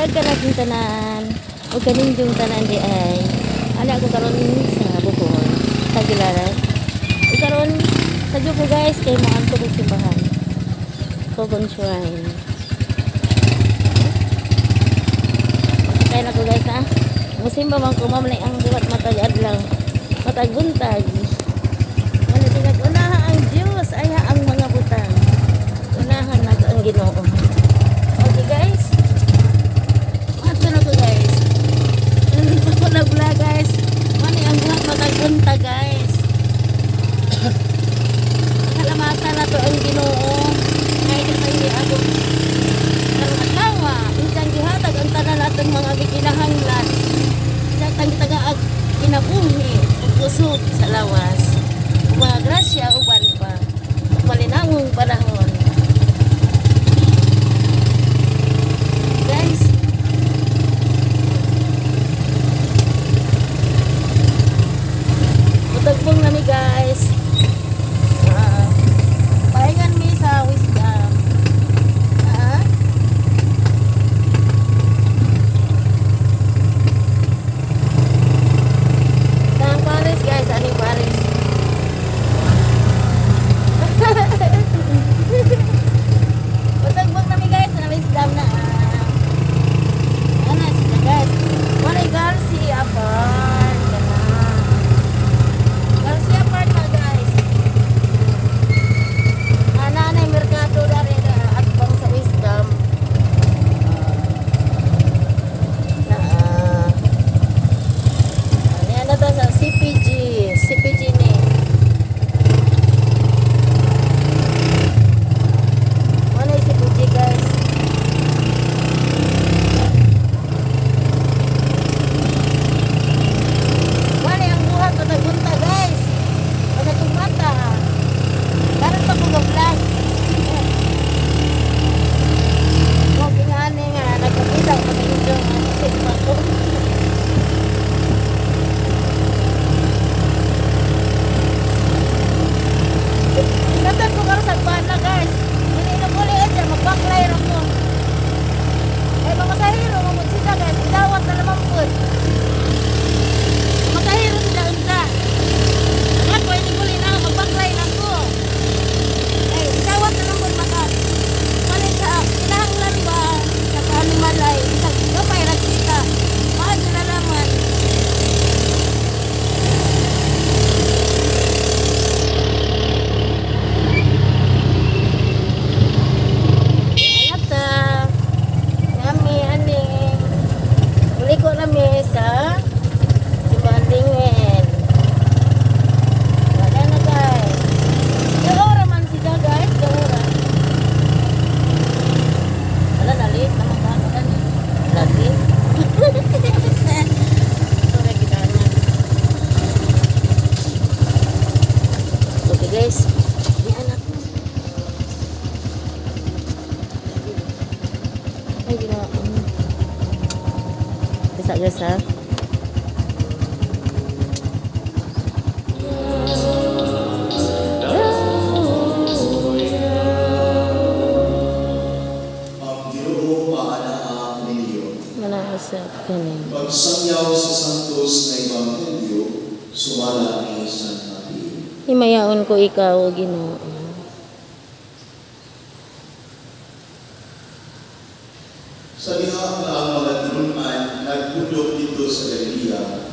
Buntag ka na yung tanan. O kanin yung tanan di ay. Anak ko karon sa Bukol. Sa Gilaran. O karon sa Joko guys. Kay mo anto kong simbahan. Kogon Shrine. Masakay na ko guys ha. Musimba man ko mamlay ang buhat matagad lang. Matagbuntag. Wala tingag unaha ang Diyos. Ay ang mga butang. Unahan na ang Ginoo. Okay guys. Ato na ko guys. Nandito ko na vlog guys. Mani ang buhat matagbuntag guys. Kalamatan na to ang Ginoo. Kahit ito hindi ako. Ang atlawa. Insang gihatag ang tanan natin mga gikinahanglan. Insang tagaag kinabuhi. Kusog sa lawas. Mga grasya uban pa. Malinawong panahon. Guys. Mutagbong nami guys. Pahingan mi sa wisdom. Tang Paris guys, aning Paris. Mutagbong nami guys sa wisdom na. Ano sila guys? Walay Garcia apart. Garcia apart na guys. Nanay merkado dari at bang sa wisdom. Yan na to sa CPG. CPG ni. Ano yung CPG guys? Wala ang buhat na nagunta guys. Wala itong mata. Karoon pa kong vlog. Huwag ingani nga. Nagkakita ko na yung sigma ko. Katad ko karoon sa bala guys. Hindi na muli dyan. Mag-backline ako. Ay mga sahiro. Mamutsita guys. Idawat na naman po. Masahiro sila unta. Anak ko, hindi muli na mag-backline ako. Ay, idawat na naman maka. Malit sa kinahanglan ba? Sa kanimalay. Isang kapay na kita. Maadyo na naman. Alata. Nami, aning. Uli ko nami sa Sibandingin. Wala na guys. Gaura man sila guys. Gaura. Wala na late. Naman ba? Wala na. Lagi. Sorry kita na. Okay guys. Di anak mo. Ay ginawa ko. Bisa guys ha. Ang Ginoo maanaa ninyo. Mana sa kanin. Pagsangyaw sa santos na ebanghelyo, sumala ni San Mateo. Himayaon ko ikaw, O Ginoo. Sa diha nga ang mga tinunan nagpudok dito sa Galilea,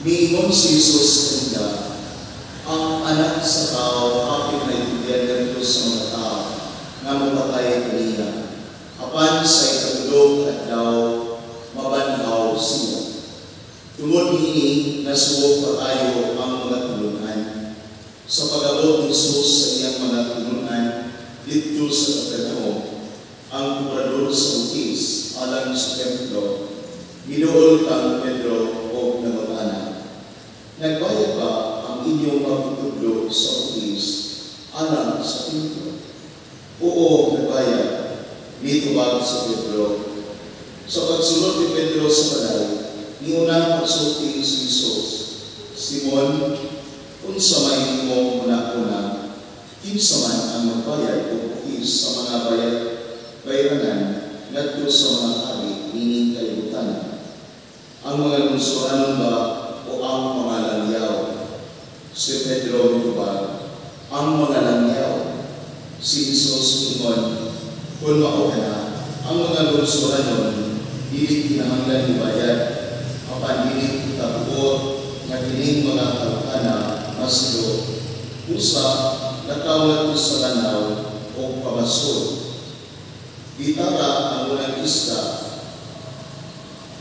miingon si Jesus kanda, ang anak sa tao kapit na itibyan dito sa mga tao nga mapatay kaniya. Apan sa ikatulog at daw mabanhaw siya. Tungod niini nasuwog pa tayo ang mga tinunan. Sa pag-abot ni Jesus sa iyang mga tinunan dito sa Kapernaum, ang kumprador sa Utis alang sa templo, ginuol kang Pedro o nangutana. Nagbayad ba ang inyong pagtutudlo sa Utis alang sa templo? Oo, nagbayad. Nitubag sa Pedro. Sa pagsulot ni Pedro sa balay, niunang pagsulti si Jesus. Simon, unsa may mo muna-una, kinsa man ang magbayad o Utis sa mga bayaran ngadto sa mga hari ining kalibutan. Ang mga lungsuranon ba o ang mga langyaw? Si Pedro mitubag, ang mga langyaw. Si Jesus ingon, kung mao na, ang mga lungsuranon, dili kinahanglan ibayad, apan dili itabuot nga kining mga kalukana maslo, usa nakawat sa lanaw o pamasod. Gitara ang unang isda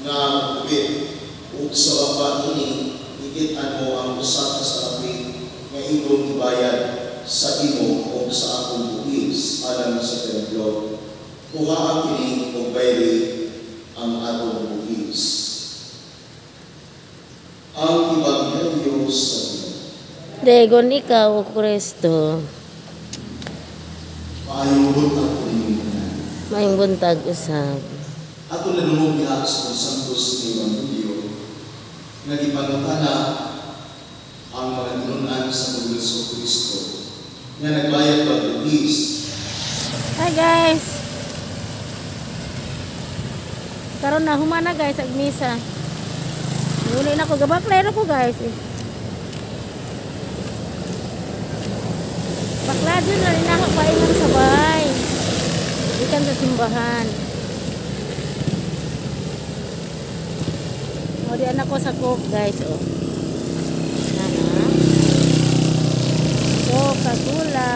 nga magkubit ug sa baba ini ikitan mo ang usa ka salapi nga imong ibayad sa imo o sa akong buhis alang sa templo. Kuha ang kini o bayri ang atong buhis. Ang Ebanghelyo sa Dios. Degon ikaw, O Kristo. Paayong buntag ko ninyo. Mayong buntag usab. Ato na lumong diha sa Santos ni Evangelyo nga gipangutana ang mga tinunan sa Panginoon Kristo nga nagbayad pag buhis. Hi guys. Karon na humana guys ag misa. Uli na ko gabaklay na ko guys. Bakla dyan na rin ako paingan sa bahay. Ikan sa simbahan. O di anak ko sa coke guys. O. Coca-Cola.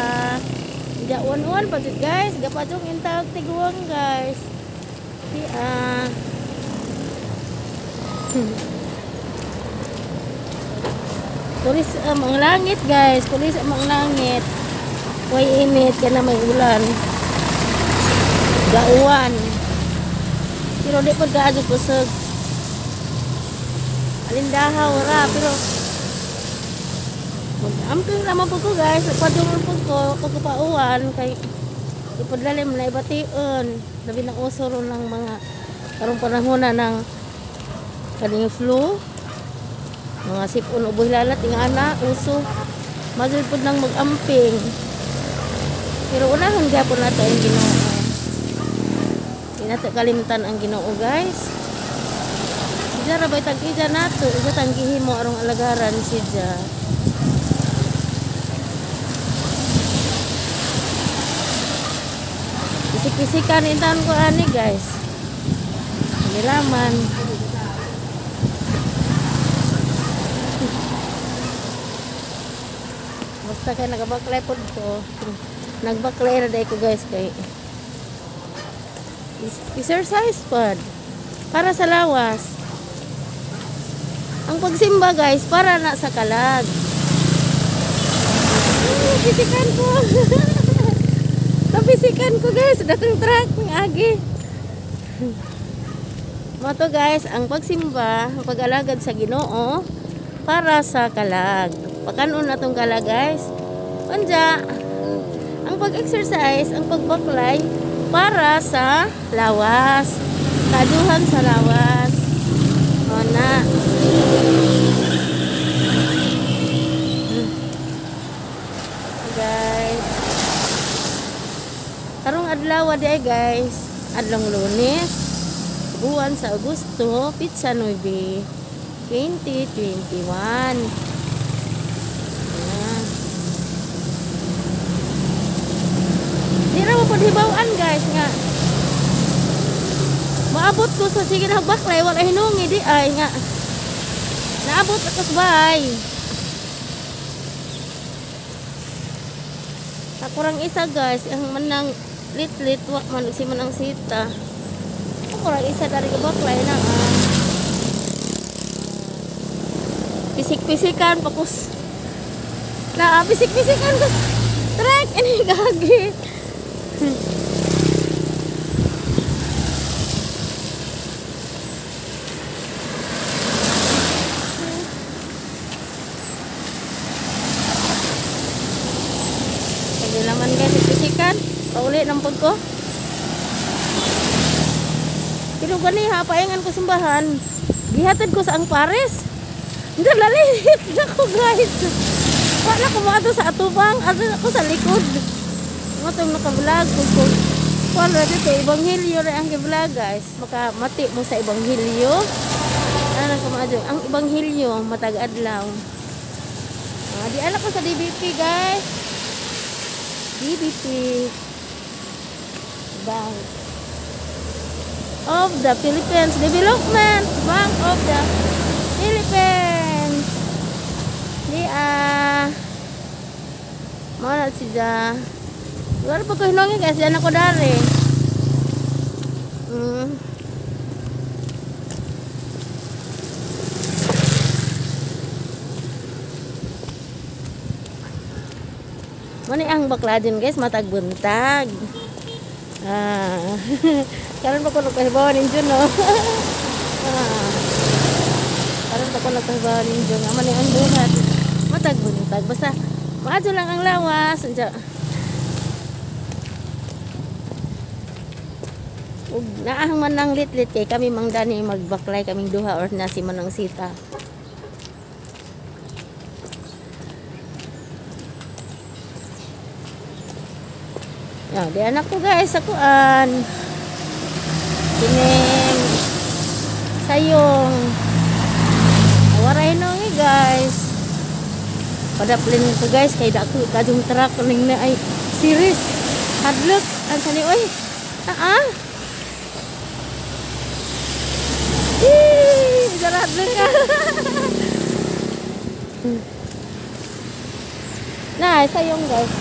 Tidak one-one pa dyan guys. Gapatong intawag tiguang guys. Tulis ang langit guys. Tulis ang langit. Way init. Kaya na may ulan. Gauwan. Pero di pa gaado kusog. Alindahaw ra. Pero mag-amping naman po ko guys. Padungan po ko. Pagkapauwan. Kay ipadlalim na ibation. Labi ng usoro ng mga karong panahon na ng kaning flu. Mga sipon uboy lalat. Ingana. Uso. Magulipod ng mag-amping. Pero unahon gyapon nato ang Ginoo. Di nato kalimutan ang Ginoo guys. Sidya ra bay tag-ija nato, isa tanggihi mo arong alagaran sidya. Bisik-bisikan intan ko ani guys. Nilaman. Basta kay nagabaklay pod ko. Nagbaklay na day ko guys kay exercise pod para sa lawas. Ang pagsimba guys para na sa kalag. Bisikan ko. Bisikan ko guys, dakang truck ng agi. Moto guys, ang pagsimba, ang pag-alagad sa Ginoo para sa kalag. Pakanon na tong kalag guys. Panja ang pag-exercise, ang pagbaklay para sa lawas. Kaduhang sa lawas. O na. Guys. Karong adlaw di guys. Adlong Lunes. Buwan sa Agosto, Pizza 9, 2021. Di na mo hibawan guys nga. Maabot ko sa sige na baklay wala hinungi di ay nga. Naabot ako sa bahay. Kurang isa guys, ang manang lit-lit wak man si manang sita. Kurang isa dari baklay na Pisik-pisikan pakus. Na pisik-pisikan ko. Trek ini gagi. Kaya naman guys, ipisikan. Pauli ng pag ko. Pero gani ha, paingan ko simbahan. Gihatid ko sa ang Paris. Hindi, lalit ako guys. Wala ko mga sa atubang. Ato ako sa likod. Mga itong nakablog. Wala dito, Ebanghelyo rin ang gibla guys. Makamati mo sa Ebanghelyo. Ano ka maadyo? Ang Ebanghelyo, matag adlaw. Di anak ko sa DBP guys. DBP Bank of the Philippines Development Bank of the Philippines. Mana siya. Luar pa ko hinongin guys, yan ako dari. Mani ang bakla din guys, matag buntag. Karon pa ko nagpahibaw ninyo no. Karon pa ko nagpahibaw ninyo. Mani ang buhat, matag buntag. Basta maadyo lang ang lawas. Ug naahang man ng litlit kay kami mangdani magbaklay kaming duha or na si Manang Sita. Yan, di anak ko guys, akuan. Kining sayong. Waray no nga guys. Padaplin ko guys kay dako kadung truck ning na ay series. Hadlok ang sani oy. Jarat ka. Nah, sayong guys.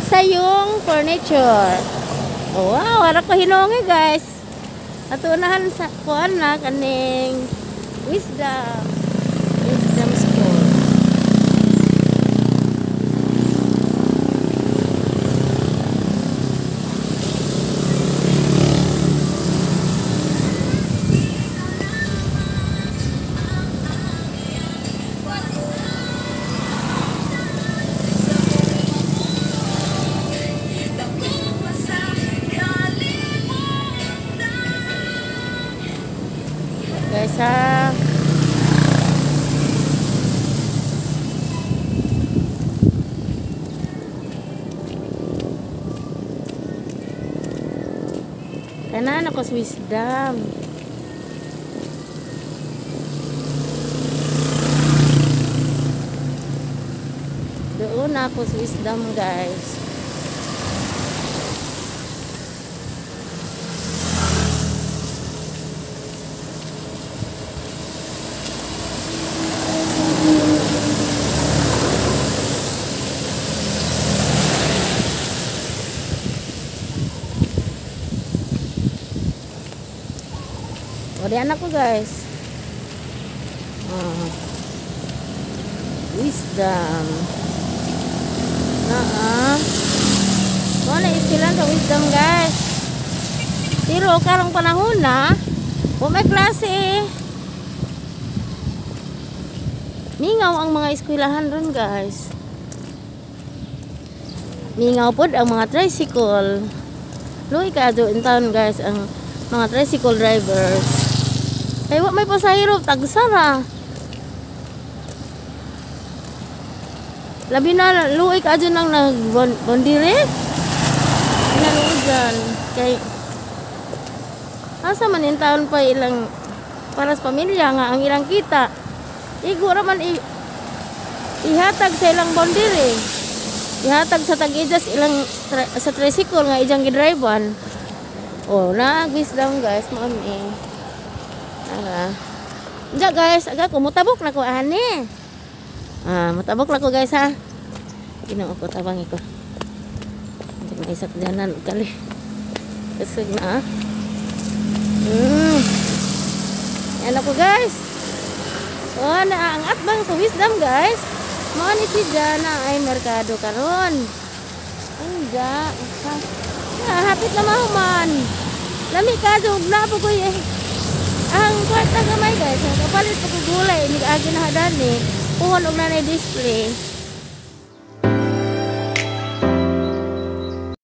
Sayong furniture. Oh, wow, harap ko hinongi guys. Atunahan sa kuan na kaning Wisdom School. Guys ha. Tanan ako sa Wisdom. Doon ako sa Wisdom guys. O di anak ko guys. Wisdom. Wala istilan sa Wisdom guys. Pero karong panahon na, may klase. Mingaw ang mga eskwelahan ron guys. Mingaw pod ang mga tricycle. Luy ka doon taon guys ang mga tricycle drivers. Ay, may pasahero, tagsara. Labi na, luoy ka dyan ng nagbondire. Pinaluudan. Kay, asa man yung taon pa ilang, para sa pamilya nga, ang ilang kita. Igura man, ihatag sa ilang bondire. Ihatag sa tag-ijas ilang, sa tricycle nga, ijang gidrivean. Oh, nag-Wisdom guys, mami. Enggak guys, agak mutabok na ko ani. Mutabok na ko guys ha. Ginoo ko tabang iko. Hindi may isak danan kali. Kasi na. Yan ako guys. So naangat bang sa Wisdom guys. Mao ni si Jana ay merkado karon. Enggak. Hapit na mahuman. Lami ka dog na po ko ang kwarta gamay guys, ang kapalit pa ko gulay, hindi agi na hadan eh. Puhon og nanay display.